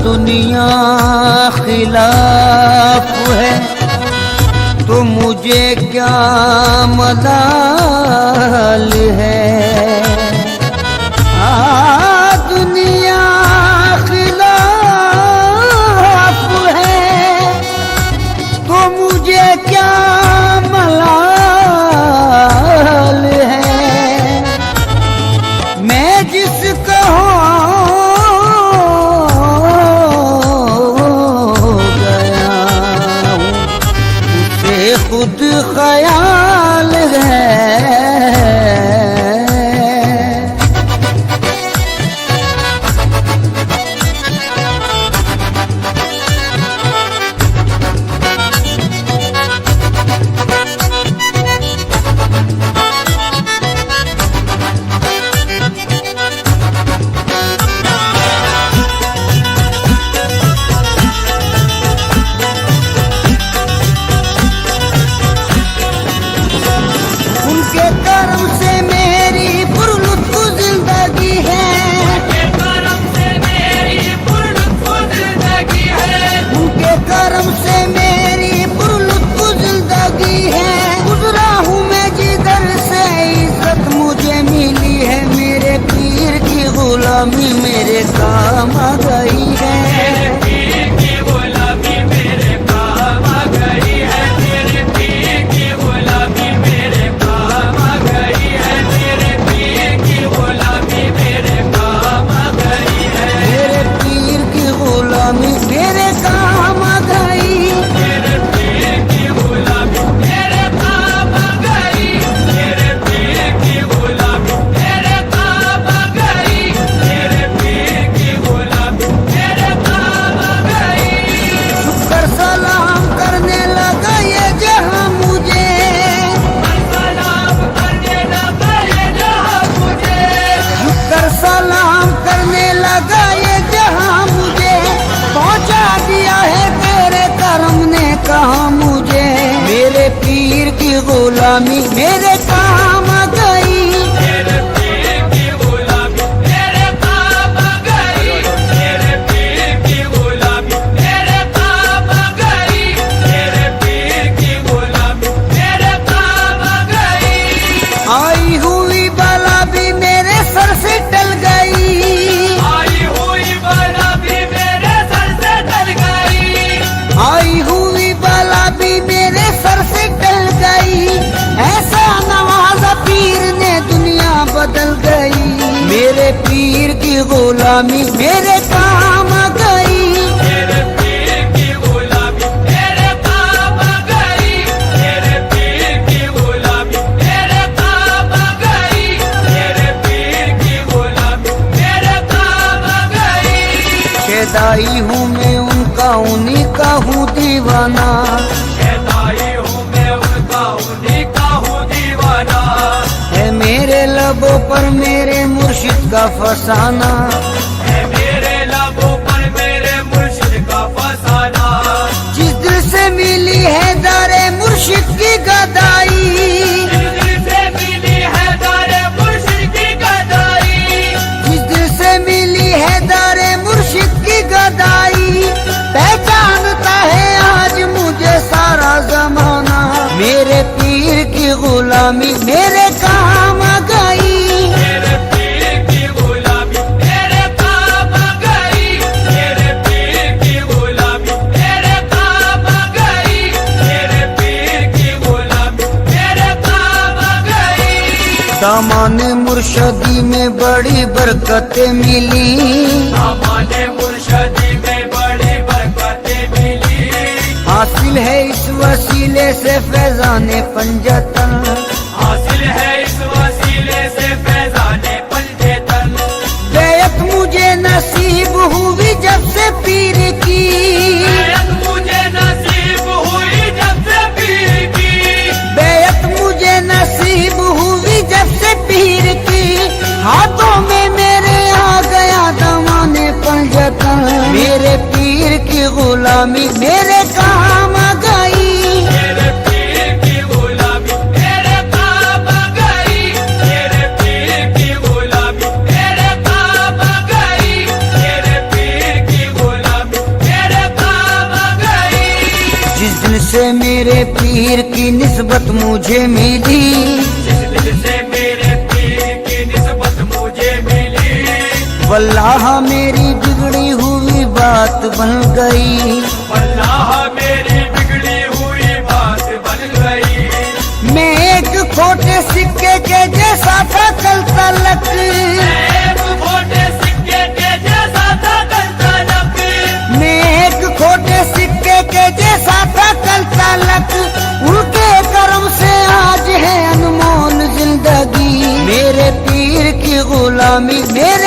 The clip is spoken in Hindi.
दुनिया खिलाफ है तो मुझे क्या मलाल है। दुनिया खिलाफ है तो मुझे क्या मलाल है। मैं जिसका खुद ख्याल है। मेरे काम आ गई है। मेरे पीर की गुलामी मेरे काम आ गई है। मेरे पीर की गुलामी मेरे काम आ गई है। मेरे पीर की गुलामी मेरे काम आ गई है। मेरे पीर की गुलामी मेरे काम आ गई। मेरे पीर की गुलामी मेरे काम आ गई। मेरे पीर की गुलामी मेरे काम आ गई। मेरे पीर की गुलामी मेरे काम आ गई। शुक्र सलाम करने लगा ये जहां मुझे। सलाम करने लगा ये जहां मुझे। शुक्र सलाम करने लगा ये जहां मुझे। पहुंचा दिया है तेरे करम ने कहा मुझे। मेरे पीर की गुलामी मेरे काम आ गई। मेरे पीर की गुलामी मेरे काम आ गई। मेरे पीर की गुलामी मेरे काम आ गई। मेरे पीर की गुलामी मेरे काम आ गई। आई हुई बला भी मेरे सर से टल गई। आई हुई बला भी मेरे सर से टल गई। आई हुई बला भी मेरे सर से टल गई। ऐसा नवाजा पीर ने दुनिया बदल गई। मेरे पीर की गुलामी मेरे काम आ गई। मेरे पीर की गुलामी मेरे काम आ गई। मेरे पीर की गुलामी मेरे काम आ गई। मेरे पीर की गुलामी मेरे काम आ गई। शेदाई हूँ मैं उनका उन्हीं का हूँ दीवाना। शेदाई हूँ मैं उनका उन्हीं का हूँ दीवाना। है मेरे लबों पर मेरे मुर्शिद का फसाना। है मेरे लबों पर मेरे मुर्शिद का फसाना। जिस दिल से मिली है दारे मुर्शिद की गदाई। जिस दिल से मिली है दारे मुर्शिद की गदाई। जिस दिल से मिली है दारे मुर्शिद की गदाई। पहचानता है आज मुझे सारा जमाना। मेरे पीर की गुलामी मेरे काम आ गई। मेरे पीर की गुलामी मेरे काम आ गई। मेरे पीर की गुलामी मेरे काम आ गई। मेरे पीर की गुलामी मेरे काम आ गई। दामाने मुर्शदी में बड़ी बरकतें मिली। दामाने मुर्शदी में बड़ी बरकतें मिली। हासिल है इस वसीले से फैजाने पंजतन। हासिल है इस वसीले से फैजाने पंजतन। बेयत मुझे नसीब हुई गुलामी मेरे काम आ गई। मेरे पीर की गुलामी मेरे काम आ गई। मेरे पीर की गुलामी मेरे काम आ गई। मेरे पीर की गुलामी मेरे काम आ गई। जिस दिन से मेरे पीर की निस्बत मुझे मिली, जिस दिन से मेरे पीर की निस्बत मुझे मिली, वल्लाह मेरी बिगड़ी हुई बात बन गई। वल्लाह मेरी बिगड़ी हुई बात बन गई। मैं एक खोटे सिक्के के जैसा था कल तलक, एक खोटे सिक्के के जैसा था कल तलक। मैं एक खोटे सिक्के के जैसा था कल तलक, उनके करम से आज है अनमोल जिंदगी। मेरे पीर की गुलामी मेरे